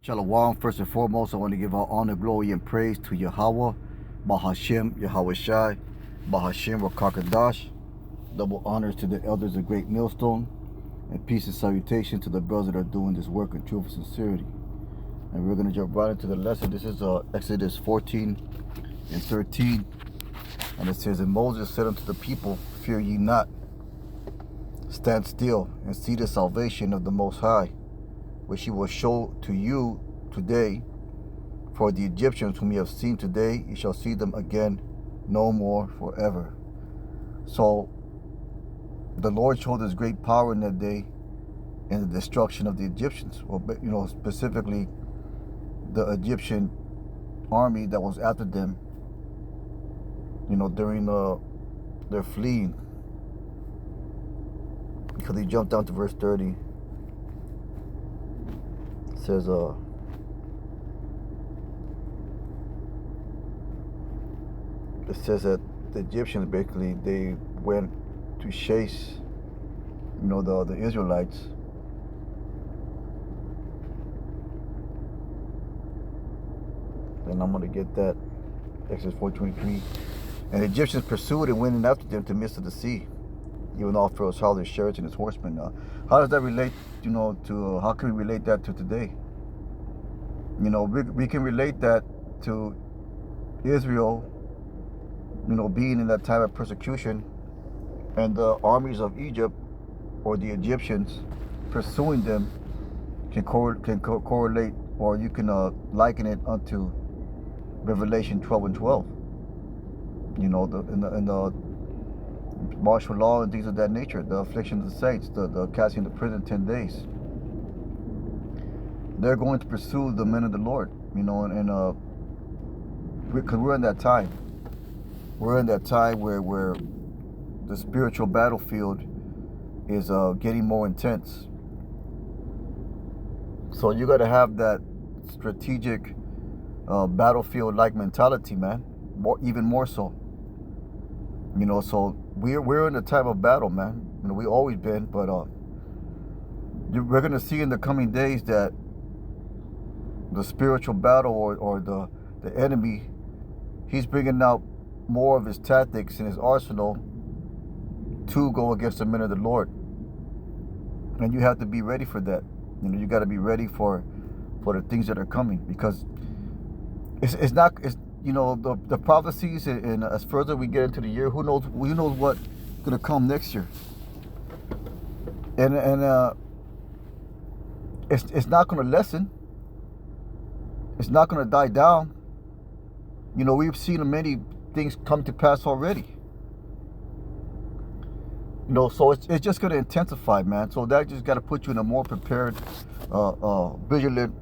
Shalom. First and foremost, I want to give all honor, glory, and praise to Yahweh, Bahashem, Yahweh Shai, Bahashem, Rakakadash. Double honors to the elders of Great Millstone, and peace and salutation to the brothers that are doing this work in truth and sincerity. And we're going to jump right into the lesson. This is Exodus 14 and 13. And it says, And Moses said unto the people, Fear ye not, stand still, and see the salvation of the Most High, which he will show to you today. For the Egyptians whom you have seen today, you shall see them again no more forever. So the Lord showed his great power in that day in the destruction of the Egyptians, or specifically the Egyptian army that was after them, during their fleeing. Because he jumped down to verse 30. It says, that the Egyptians basically, they went to chase, the Israelites. And I'm going to get that. Exodus 4:23. And the Egyptians pursued and went in after them to the midst of the sea, even all Pharaoh's house, his chariots, and his horsemen. How does that relate, to, how can we relate that to today? We can relate that to Israel, being in that time of persecution, and the armies of Egypt, or the Egyptians, pursuing them, can correlate, or you can liken it unto Revelation 12 and 12. In the martial law and things of that nature, the affliction of the saints, the casting into prison 10 days. They're going to pursue the men of the Lord, because we're in that time. We're in that time where the spiritual battlefield is getting more intense. So you got to have that strategic battlefield-like mentality, man. Even more so. So we're in a time of battle, man. We always been, but we're gonna see in the coming days that the spiritual battle, or the enemy, he's bringing out more of his tactics and his arsenal to go against the men of the Lord. And you have to be ready for that. You got to be ready for the things that are coming, because it's the prophecies, and as further we get into the year, who knows what's gonna come next year. And it's not gonna lessen. It's not gonna die down. We've seen many things come to pass already. So it's just gonna intensify, man. So that just got to put you in a more prepared, vigilant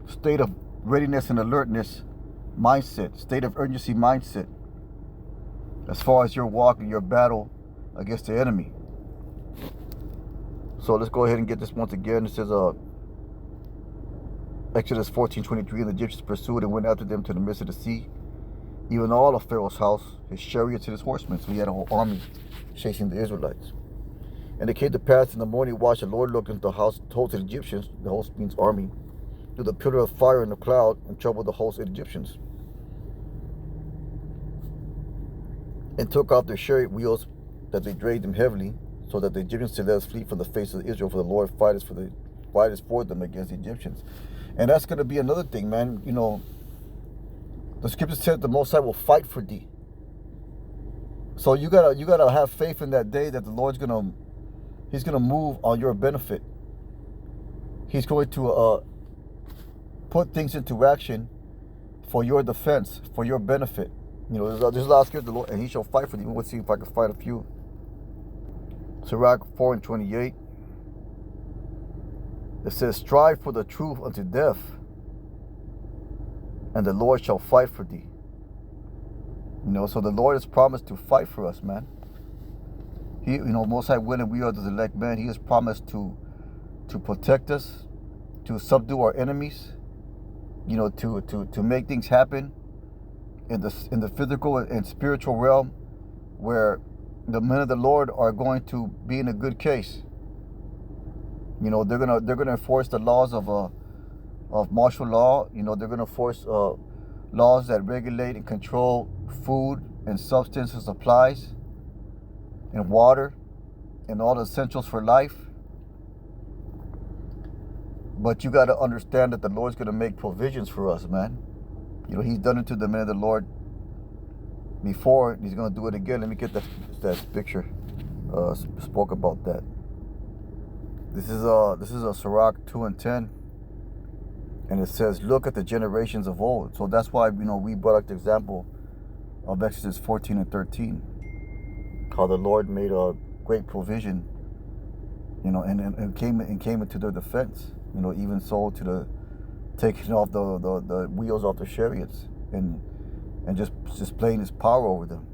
state of readiness and alertness mindset, state of urgency mindset, as far as your walk and your battle against the enemy. So let's go ahead and get this once again. It says, Exodus 14:23, and the Egyptians pursued and went after them to the midst of the sea, even all of Pharaoh's house, his chariots, and his horsemen. So he had a whole army chasing the Israelites. And it came to pass in the morning watch, the Lord looked into the house, told the Egyptians, the host means army, through the pillar of fire and the cloud, and troubled the host of the Egyptians, and took off their chariot wheels, that they dragged them heavily, so that the Egyptians said, Let us flee from the face of Israel, for the Lord fighteth for them against the Egyptians. And that's going to be another thing, man. The scripture said the Most High will fight for thee. So you gotta have faith in that day that the Lord's He's gonna move on your benefit. He's going to put things into action for your defense, for your benefit. There's a lot of scripture, the Lord, and He shall fight for thee. Let's see if I can find a few. Sirach 4:28. It says, Strive for the truth unto death, and the Lord shall fight for thee. So the Lord has promised to fight for us, man. He, Most High willing, we are the elect man. He has promised to protect us, to subdue our enemies, to make things happen in the physical and spiritual realm, where the men of the Lord are going to be in a good case. They're gonna enforce the laws of of martial law. You know, they're going to force laws that regulate and control food and substance and supplies and water and all the essentials for life. But you got to understand that the Lord's going to make provisions for us, man. You know, He's done it to the men of the Lord before. He's going to do it again. Let me get that picture. Spoke about that. This is a Sirach 2:10, and it says, "Look at the generations of old." So that's why, you know, we brought up the example of Exodus 14 and 13, how the Lord made a great provision, you know, and came into their defense. You know, even so to the taking off the wheels off the chariots and just displaying His power over them.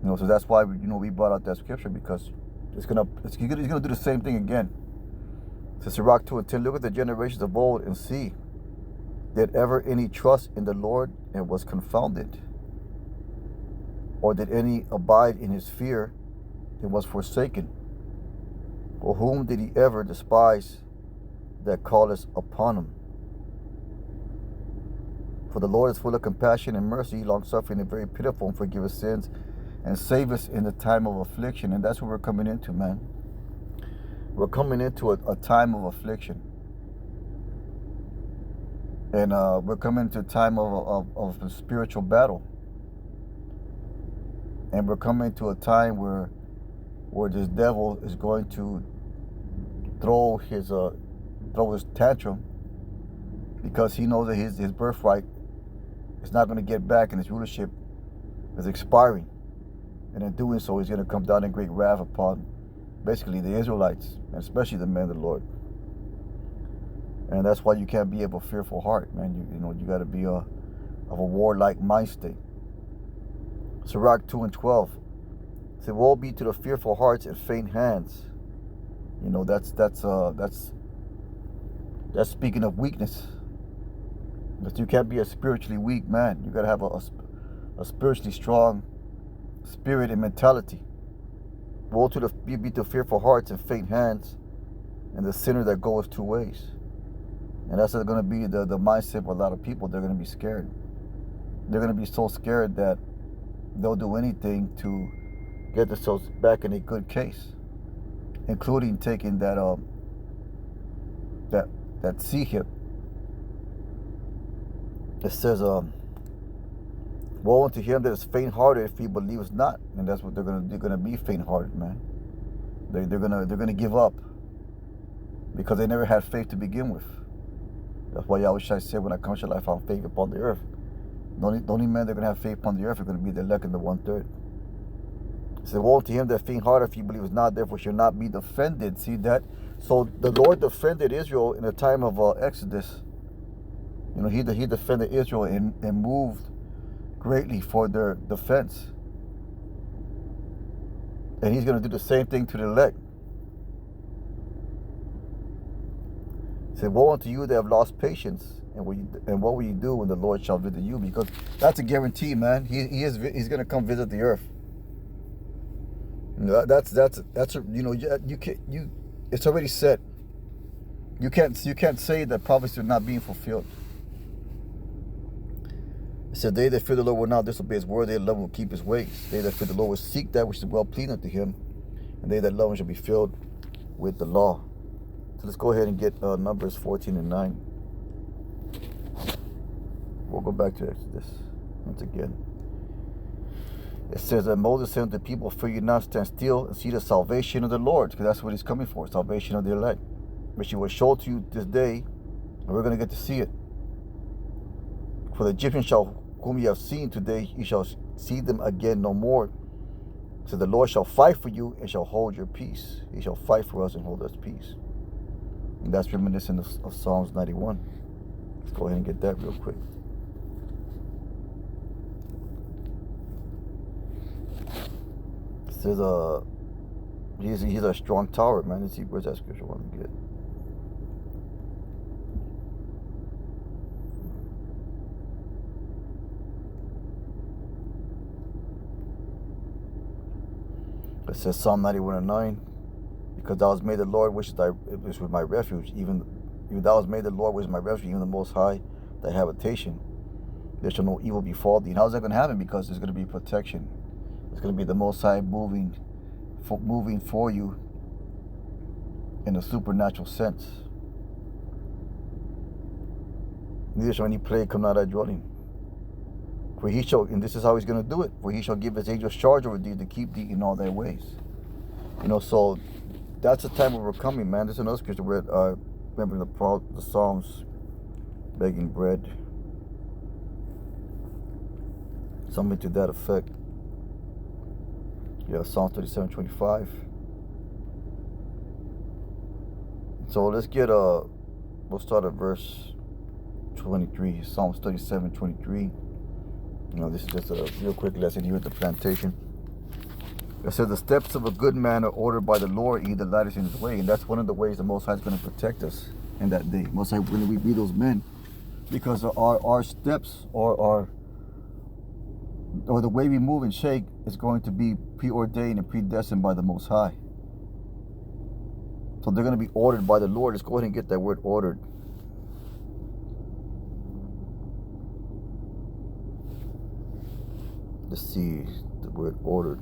You know, so that's why we brought out that scripture, because he's gonna do the same thing again. It says Sirach 2:10, "Look at the generations of old and see, did ever any trust in the Lord and was confounded? Or did any abide in His fear and was forsaken? Or whom did He ever despise that calleth upon Him? For the Lord is full of compassion and mercy, long-suffering and very pitiful, and forgiveth sins, and save us in the time of affliction." And that's what we're coming into, man. We're coming into a time of affliction. And we're coming into a time of a spiritual battle. And we're coming to a time where this devil is going to throw his tantrum, because he knows that his birthright is not going to get back, and his rulership is expiring. And in doing so, he's going to come down in great wrath upon basically the Israelites, and especially the men of the Lord. And that's why you can't be of a fearful heart, man. You got to be of a warlike mind state. Sirach 2:12 said, "Woe be to the fearful hearts and faint hands." You know, that's speaking of weakness. But you can't be a spiritually weak man. You got to have a spiritually strong spirit and mentality. Woe to the fearful hearts and faint hands, and the sinner that goeth two ways. And that's going to be the mindset of a lot of people. They're going to be scared. They're going to be so scared that they'll do anything to get themselves back in a good case, including taking that sea hip. It says, "Woe unto him that is faint-hearted if he believes not." And that's what they're gonna be, faint-hearted, man. They're gonna give up, because they never had faith to begin with. That's why Yahushua said, "When I come shall I find faith upon the earth." The only men that are gonna have faith upon the earth are gonna be the elect and the 1/3. It said, "Woe unto him that faint-hearted if he believes not, therefore shall not be defended." See that? So the Lord defended Israel in the time of Exodus. You know, He defended Israel and moved greatly for their defense. And He's going to do the same thing to the elect. He said, "Woe unto you that have lost patience, and what will you do when the Lord shall visit you?" Because that's a guarantee, man. He's going to come visit the earth. You know, that's it's already set. You can't say that prophecy is not being fulfilled. It said, "They that fear the Lord will not disobey His word, they that love Him will keep His ways. They that fear the Lord will seek that which is well pleasing unto Him, and they that love Him shall be filled with the law." So let's go ahead and get Numbers 14 and 9. We'll go back to Exodus once again. It says that Moses said unto the people, "Fear you not, stand still and see the salvation of the Lord," because that's what He's coming for, salvation of the elect, which He will show to you this day, and we're going to get to see it. "For the Egyptians whom ye have seen today, ye shall see them again no more. So the Lord shall fight for you and shall hold your peace." He shall fight for us and hold us peace. And that's reminiscent of Psalms 91. Let's go ahead and get that real quick. It says, he's a strong tower, man. Let's see, where's that scripture I want to get? It says Psalm 91 and 9, "Because thou hast made the Lord, which is my refuge, even If thou hast made the Lord, which is my refuge, even the Most High, thy habitation, there shall no evil befall thee. And how's that going to happen? Because there's going to be protection. It's going to be the Most High moving for you in a supernatural sense. Neither shall any plague come nigh thy dwelling. For he shall, and this is how he's going to do it, for he shall give his angels charge over thee to keep thee in all thy ways. So that's the time where we're coming, man. There's another scripture where remember the Psalms, begging bread. Something to that effect. Yeah, Psalm 37:25. So let's get we'll start at verse 23. Psalms 37:23. This is just a real quick lesson here at the plantation. It says, the steps of a good man are ordered by the Lord, he delighteth in his way. And that's one of the ways the Most High is going to protect us in that day. Most High, when we be those men, because our steps or the way we move and shake is going to be preordained and predestined by the Most High. So they're going to be ordered by the Lord. Let's go ahead and get that word ordered. Let's see the word ordered.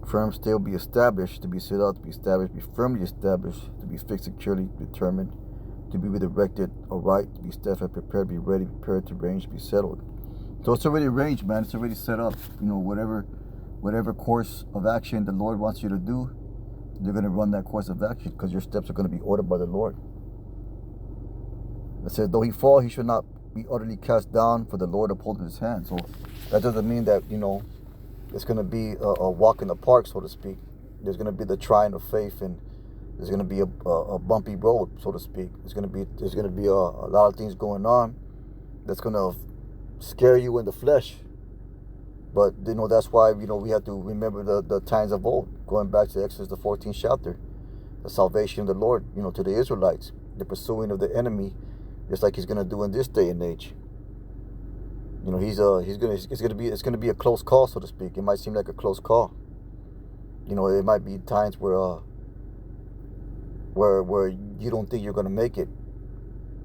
Firm, still, be established, to be set out, to be established, be firmly established, to be fixed, securely determined, to be erected aright, to be steadfast, prepared, be ready, prepared to range, be settled. So it's already arranged, man. It's already set up. Whatever course of action the Lord wants you to do, you're going to run that course of action because your steps are going to be ordered by the Lord. It says, though he fall, he should not be utterly cast down, for the Lord upholdeth his hand. So that doesn't mean that, it's going to be a walk in the park, so to speak. There's going to be the trying of faith, and there's going to be a bumpy road, so to speak. There's going to be a lot of things going on that's going to scare you in the flesh. But that's why we have to remember the times of old, going back to Exodus the 14th chapter, the salvation of the Lord, to the Israelites, the pursuing of the enemy, just like he's going to do in this day and age. It's gonna be a close call, so to speak. It might seem like a close call. It might be times where you don't think you're gonna make it,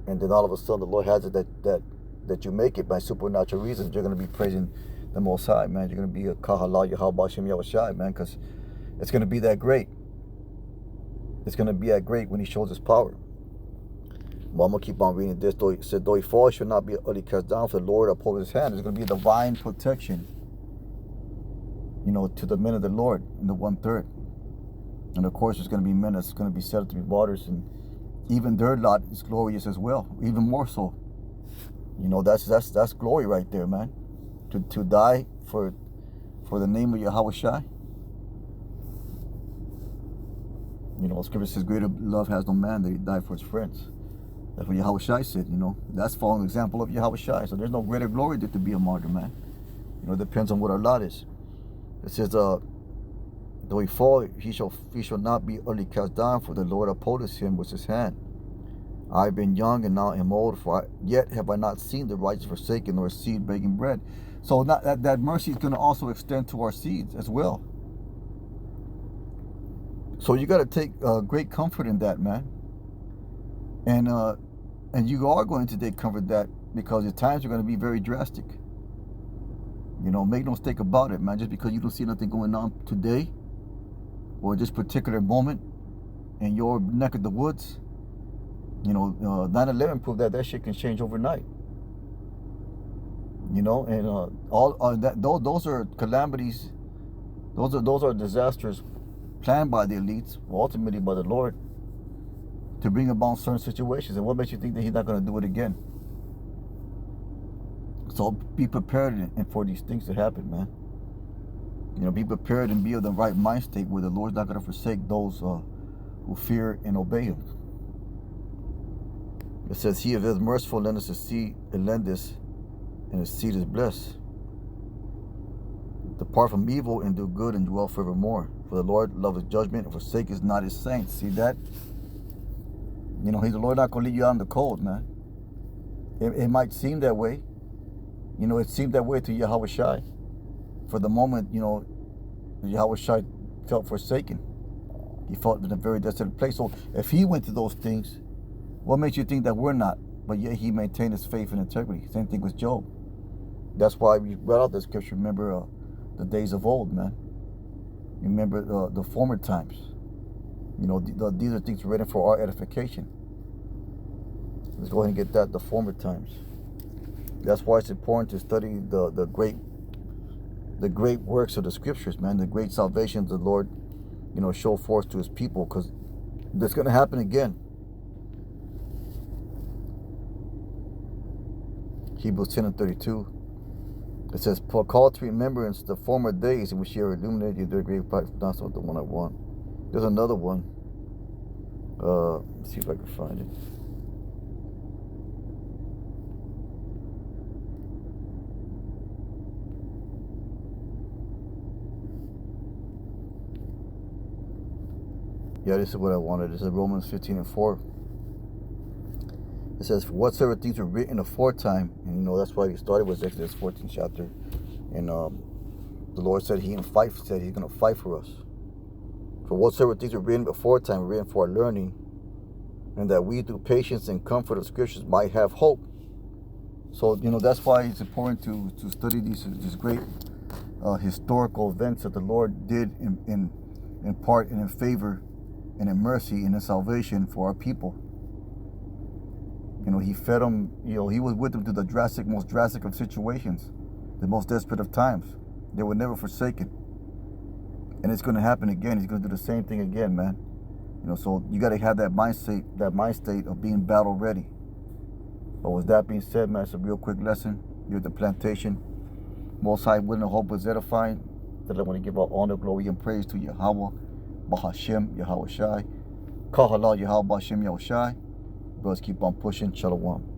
and then all of a sudden the Lord has it that you make it by supernatural reasons. You're gonna be praising the Most High, man. You're gonna be a Kahala Yahweh Shem Yahushai, man, because it's gonna be that great. It's gonna be that great when He shows His power. Well, I'm going to keep on reading this. It said, though he fall, should not be utterly cast down, for the Lord uphold his hand. There's going to be a divine protection, to the men of the Lord in the 1/3. And of course, there's going to be men that's going to be set up to be waters, and even their lot is glorious as well, even more so. That's glory right there, man. To die for the name of Yahweh Shai. Scripture says, greater love has no man that he died for his friends. That's what Yahweh Shai said, That's following example of Yahweh Shai. So there's no greater glory than to be a martyr, man. It depends on what our lot is. It says, though he fall, he shall not be utterly cast down, for the Lord upholdeth him with his hand. I have been young and now am old, yet have I not seen the righteous forsaken, nor seed begging bread. So that mercy is going to also extend to our seeds as well. So you got to take great comfort in that, man. And you are going to take comfort in that, because the times are going to be very drastic. Make no mistake about it, man. Just because you don't see nothing going on today, or this particular moment in your neck of the woods, 9/11 proved that shit can change overnight. Those are calamities. Those are disasters planned by the elites, ultimately by the Lord, to bring about certain situations. And what makes you think that He's not going to do it again? So be prepared and for these things to happen, man. Be prepared and be of the right mind state, where the Lord's not going to forsake those who fear and obey Him. It says, He is merciful, lendeth his seed, and lendeth, and his seed is blessed. Depart from evil and do good, and dwell forevermore. For the Lord loveth judgment, and forsaketh not his saints. See that? He's the Lord not going to leave you out in the cold, man. It might seem that way. It seemed that way to Yahweh Shai. For the moment, Yahweh Shai felt forsaken. He felt in a very desolate place. So if he went through those things, What makes you think that we're not? But yet he maintained his faith and integrity. Same thing with Job. That's why we read out the scripture. Remember the days of old, man. Remember the former times. You know, these are things written for our edification. Let's go ahead and get that, the former times. That's why it's important to study the great works of the scriptures, man. The great salvations the Lord, you know, show forth to his people, because that's going to happen again. Hebrews 10:32. It says, call to remembrance the former days in which you are illuminated your great light. That's not the one I want. There's another one. Let's see if I can find it. Yeah, this is what I wanted. This is Romans 15:4. It says, for whatsoever things were written aforetime, and you know that's why we started with Exodus 14th chapter, and the Lord said He said He's going to fight for us. For whatsoever things were written aforetime were written for our learning, and that we through patience and comfort of scriptures might have hope. So you know that's why it's important to study these great historical events that the Lord did in part and in favor and in mercy and in salvation for our people. You know, He fed them, you know, He was with them through the most drastic of situations, the most desperate of times. They were never forsaken. And it's going to happen again. He's going to do the same thing again, man. You know, so you got to have that mind state of being battle ready. But with that being said, man, it's a real quick lesson. You're at the plantation. Most High, willing, and hope is edifying. That I want to give all honor, glory, and praise to Yahweh, Bahashem, Yahweh Shai. Kahala, Yahweh, Bahashem, Yahweh Shai. Brothers, keep on pushing. Shalom.